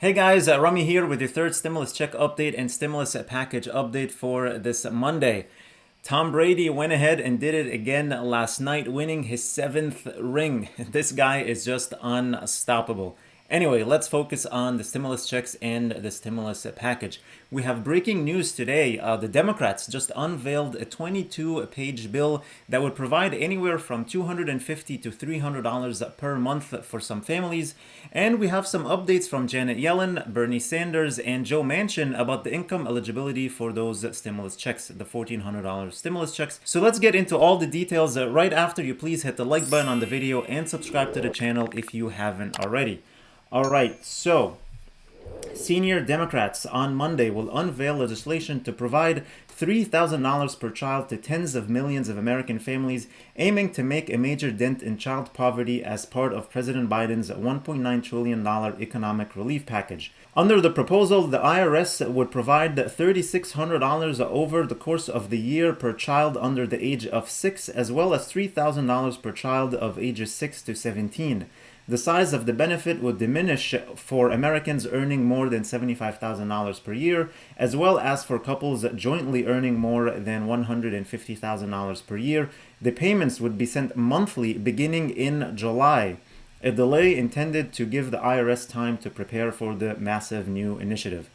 Hey guys, Rami here with your third stimulus check update and stimulus package update for this Monday. Tom Brady went ahead and did it again last night, winning his seventh ring. This guy is just unstoppable. Anyway, let's focus on the stimulus checks and the stimulus package. We have breaking news today. The Democrats just unveiled a 22-page bill that would provide anywhere from $250 to $300 per month for some families. And we have some updates from Janet Yellen, Bernie Sanders, and Joe Manchin about the income eligibility for those stimulus checks, the $1,400 stimulus checks. So let's get into all the details right after you please hit the like button on the video and subscribe to the channel if you haven't already. All right, so senior Democrats on Monday will unveil legislation to provide $3,000 per child to tens of millions of American families, aiming to make a major dent in child poverty as part of President Biden's $1.9 trillion economic relief package. Under the proposal, the IRS would provide $3,600 over the course of the year per child under the age of 6, as well as $3,000 per child of ages 6 to 17. The size of the benefit would diminish for Americans earning more than $75,000 per year, as well as for couples jointly earning more than $150,000 per year. The payments would be sent monthly beginning in July, a delay intended to give the IRS time to prepare for the massive new initiative.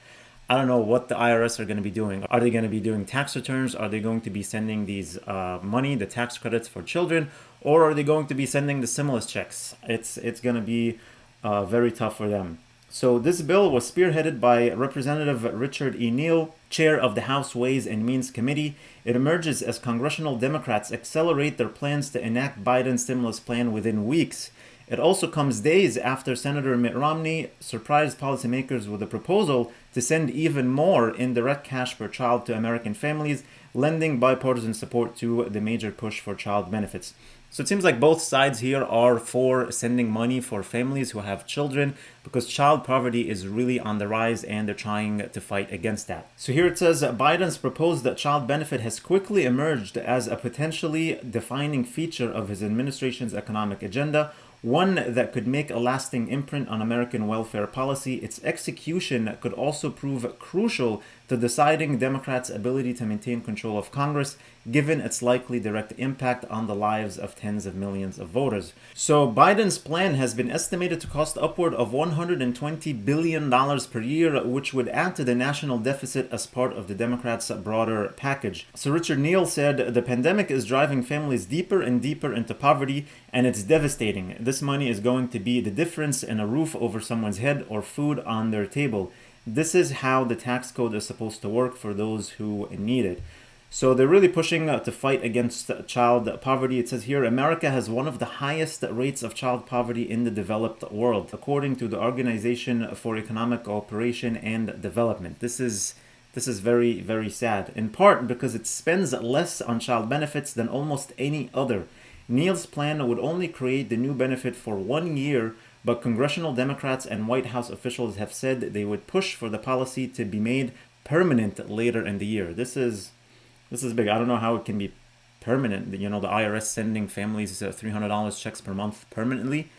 I don't know what the IRS are going to be doing. Are they going to be doing tax returns? Are they going to be sending these money, the tax credits for children? Or are they going to be sending the stimulus checks? It's going to be very tough for them. So this bill was spearheaded by Representative Richard E. Neal, chair of the House Ways and Means Committee. It emerges as congressional Democrats accelerate their plans to enact Biden's stimulus plan within weeks. It also comes days after Senator Mitt Romney surprised policymakers with a proposal to send even more in direct cash per child to American families, lending bipartisan support to the major push for child benefits. So it seems like both sides here are for sending money for families who have children because child poverty is really on the rise and they're trying to fight against that. So here it says Biden's proposed child benefit has quickly emerged as a potentially defining feature of his administration's economic agenda, one that could make a lasting imprint on American welfare policy. Its execution could also prove crucial to deciding Democrats' ability to maintain control of Congress, given its likely direct impact on the lives of tens of millions of voters. So Biden's plan has been estimated to cost upward of $120 billion per year, which would add to the national deficit as part of the Democrats' broader package. So Richard Neal said, the pandemic is driving families deeper and deeper into poverty, and it's devastating. This money is going to be the difference in a roof over someone's head or food on their table. This is how the tax code is supposed to work for those who need it. So they're really pushing to fight against child poverty. It says here, America has one of the highest rates of child poverty in the developed world, according to the Organization for Economic Cooperation and Development. This is very, very sad, in part because it spends less on child benefits than almost any other. Neal's plan would only create the new benefit for 1 year, but congressional Democrats and White House officials have said they would push for the policy to be made permanent later in the year. This is big. I don't know how it can be permanent. You know, the IRS sending families $300 checks per month permanently.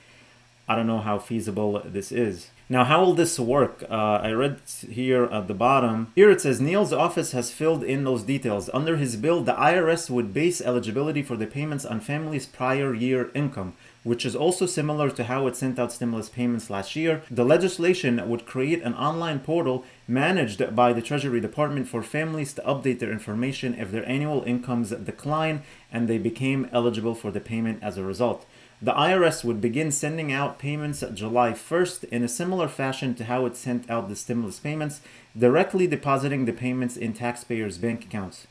I don't know how feasible this is. Now, how will this work? I read here at the bottom. Here it says, Neal's office has filled in those details. Under his bill, the IRS would base eligibility for the payments on families' prior year income, which is also similar to how it sent out stimulus payments last year. The legislation would create an online portal managed by the Treasury Department for families to update their information if their annual incomes decline and they became eligible for the payment as a result. The IRS would begin sending out payments July 1st in a similar fashion to how it sent out the stimulus payments, directly depositing the payments in taxpayers' bank accounts.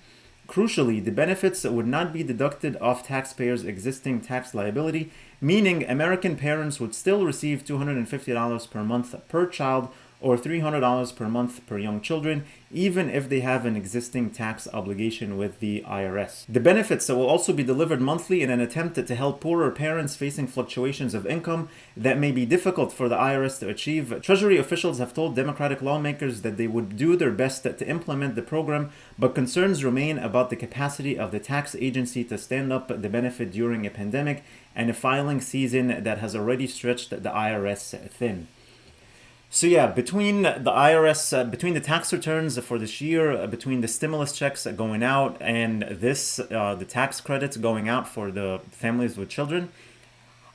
Crucially, the benefits would not be deducted off taxpayers' existing tax liability, meaning American parents would still receive $250 per month per child or $300 per month per young children, even if they have an existing tax obligation with the IRS. The benefits will also be delivered monthly in an attempt to help poorer parents facing fluctuations of income that may be difficult for the IRS to achieve. Treasury officials have told Democratic lawmakers that they would do their best to implement the program, but concerns remain about the capacity of the tax agency to stand up the benefit during a pandemic and a filing season that has already stretched the IRS thin. So yeah, between the IRS, between the tax returns for this year, between the stimulus checks going out and this, the tax credits going out for the families with children,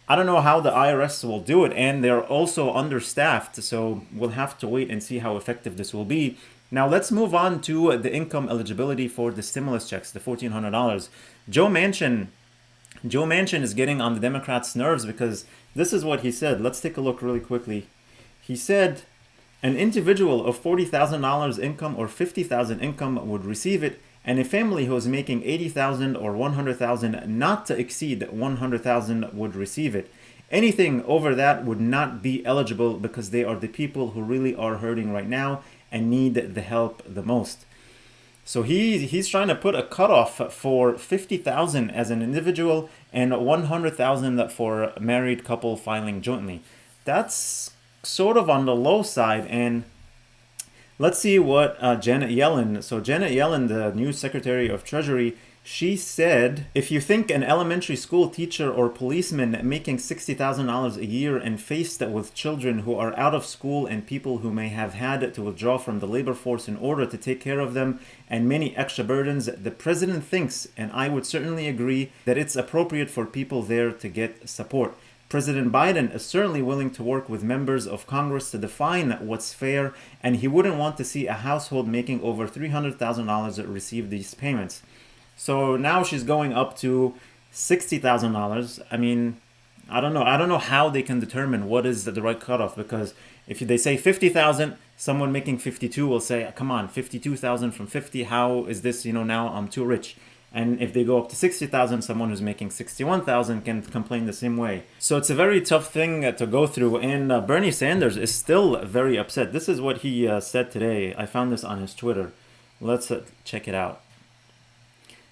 I don't know how the IRS will do it, and they're also understaffed. So we'll have to wait and see how effective this will be. Now let's move on to the income eligibility for the stimulus checks, the $1,400. Joe Manchin Joe Manchin is getting on the Democrats' nerves because this is what he said. Let's take a look really quickly. He said an individual of $40,000 income or $50,000 income would receive it, and a family who is making $80,000 or $100,000 not to exceed $100,000 would receive it. Anything over that would not be eligible because they are the people who really are hurting right now and need the help the most. So he's trying to put a cutoff for 50,000 as an individual and 100,000 for a married couple filing jointly. That's sort of on the low side. And let's see what Janet Yellen. So Janet Yellen, the new Secretary of Treasury, she said, if you think an elementary school teacher or policeman making $60,000 a year and faced with children who are out of school and people who may have had to withdraw from the labor force in order to take care of them and many extra burdens, the president thinks, and I would certainly agree, that it's appropriate for people there to get support. President Biden is certainly willing to work with members of Congress to define what's fair, and he wouldn't want to see a household making over $300,000 receive these payments. So now she's going up to $60,000. I mean, I don't know. I don't know how they can determine what is the right cutoff, because if they say 50,000, someone making 52 will say, "Come on, 52,000 from 50. How is this? Now I'm too rich." And if they go up to 60,000, someone who's making 61,000 can complain the same way. So it's a very tough thing to go through. And Bernie Sanders is still very upset. This is what he said today. I found this on his Twitter. Let's check it out.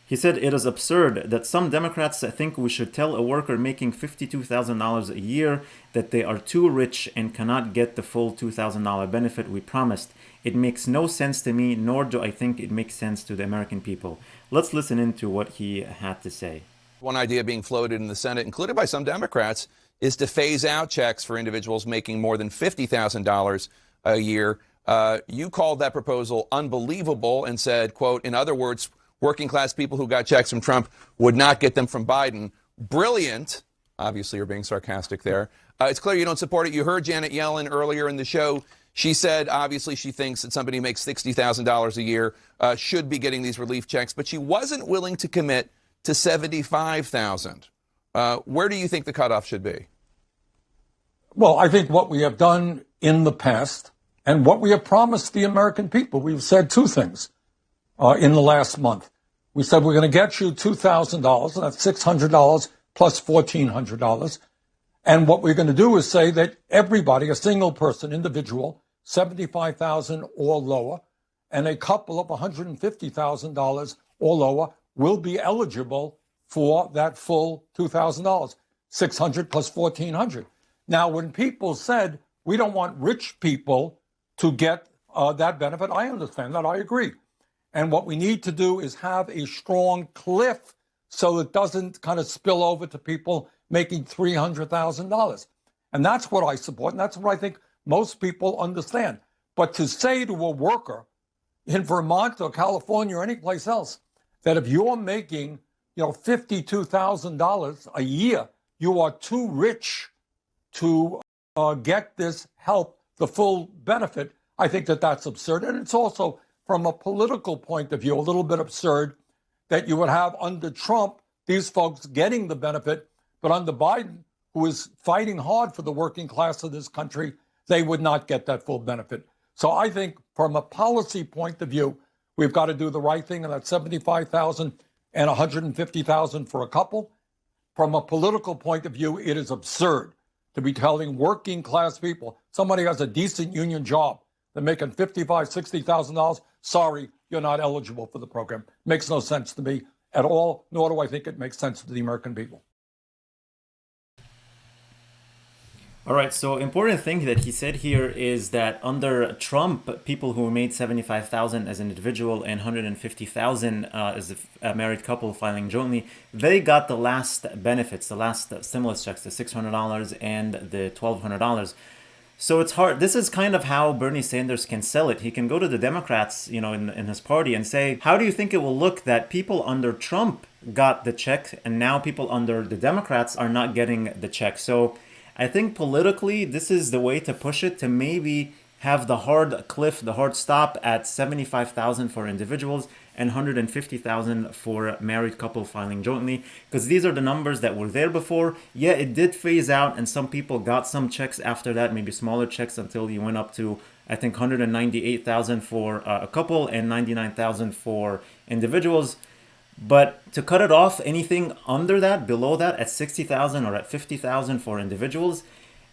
He said, it is absurd that some Democrats think we should tell a worker making $52,000 a year that they are too rich and cannot get the full $2,000 benefit we promised. It makes no sense to me, nor do I think it makes sense to the American people. Let's listen into what he had to say. One idea being floated in the Senate, included by some Democrats, is to phase out checks for individuals making more than $50,000 a year. You called that proposal unbelievable and said, quote, in other words, working class people who got checks from Trump would not get them from Biden. Brilliant. Obviously, you're being sarcastic there. It's clear you don't support it. You heard Janet Yellen earlier in the show. She said, obviously, she thinks that somebody who makes $60,000 a year should be getting these relief checks, but she wasn't willing to commit to $75,000. Where do you think the cutoff should be? Well, I think what we have done in the past and what we have promised the American people, we've said two things in the last month. We said we're going to get you $2,000, and that's $600 plus $1,400. And what we're going to do is say that everybody, a single person, individual, $75,000 or lower, and a couple of $150,000 or lower will be eligible for that full $2,000, $600 plus $1,400. Now, when people said we don't want rich people to get that benefit, I understand that. I agree. And what we need to do is have a strong cliff so it doesn't kind of spill over to people making $300,000. And that's what I support, and that's what I think most people understand. But to say to a worker in Vermont or California or any place else that if you're making, $52,000 a year, you are too rich to get this help, the full benefit, I think that that's absurd. And it's also, from a political point of view, a little bit absurd that you would have under Trump these folks getting the benefit, but under Biden, who is fighting hard for the working class of this country, they would not get that full benefit. So I think from a policy point of view, we've got to do the right thing, and that's $75,000 and $150,000 for a couple. From a political point of view, it is absurd to be telling working class people, somebody who has a decent union job, they're making $55,000, $60,000, sorry, you're not eligible for the program. Makes no sense to me at all, nor do I think it makes sense to the American people. All right, so important thing that he said here is that under Trump, people who made $75,000 as an individual and $150,000 as a married couple filing jointly, they got the last benefits, the last stimulus checks, the $600 and the $1,200. So it's hard. This is kind of how Bernie Sanders can sell it. He can go to the Democrats, in his party and say, how do you think it will look that people under Trump got the check and now people under the Democrats are not getting the check? So I think politically, this is the way to push it, to maybe have the hard cliff, the hard stop at 75,000 for individuals and 150,000 for married couple filing jointly, because these are the numbers that were there before. Yeah, it did phase out and some people got some checks after that, maybe smaller checks, until you went up to, I think, 198,000 for a couple and 99,000 for individuals. But to cut it off, anything under that, below that, at 60,000 or at 50,000 for individuals,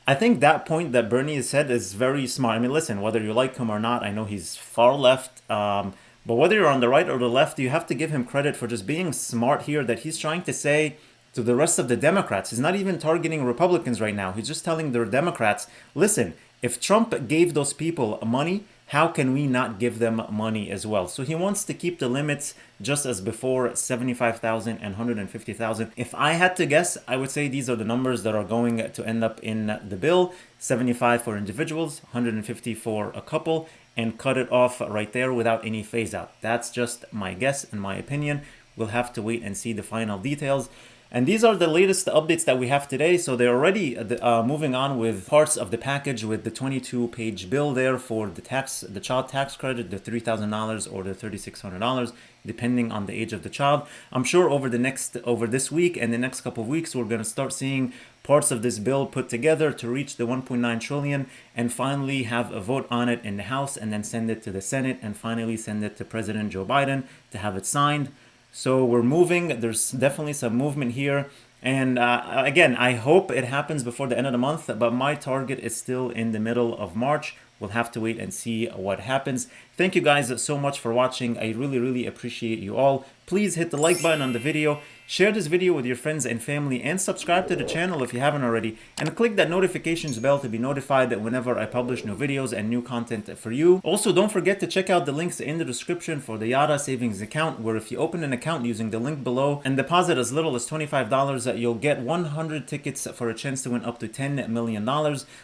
I think that point that Bernie has said is very smart. I mean, listen, whether you like him or not, I know he's far left, but whether you're on the right or the left, you have to give him credit for just being smart here, that he's trying to say to the rest of the Democrats, he's not even targeting Republicans right now. He's just telling the Democrats, listen, if Trump gave those people money, how can we not give them money as well? So he wants to keep the limits just as before, 75,000 and 150,000. If I had to guess, I would say these are the numbers that are going to end up in the bill: 75 for individuals, 150 for a couple, and cut it off right there without any phase out. That's just my guess and my opinion. We'll have to wait and see the final details. And these are the latest updates that we have today. So they're already moving on with parts of the package, with the 22-page bill there for the child tax credit, the $3,000 or the $3,600, depending on the age of the child. I'm sure over this week and the next couple of weeks, we're going to start seeing parts of this bill put together to reach the 1.9 trillion and finally have a vote on it in the House, and then send it to the Senate, and finally send it to President Joe Biden to have it signed. So we're moving. There's definitely some movement here. And again, I hope it happens before the end of the month, but my target is still in the middle of March. We'll have to wait and see what happens. Thank you guys so much for watching. I really, really appreciate you all. Please hit the like button on the video, share this video with your friends and family, and subscribe to the channel if you haven't already, and click that notifications bell to be notified whenever I publish new videos and new content for you. Also, don't forget to check out the links in the description for the Yada savings account, where if you open an account using the link below and deposit as little as $25, you'll get 100 tickets for a chance to win up to $10 million.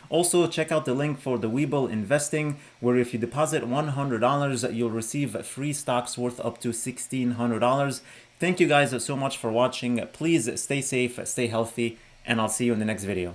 Also, check out the link for the Webull Investing, where if you deposit $100, you'll receive free stocks worth up to $1,600. Thank you guys so much for watching. Please stay safe, stay healthy, and I'll see you in the next video.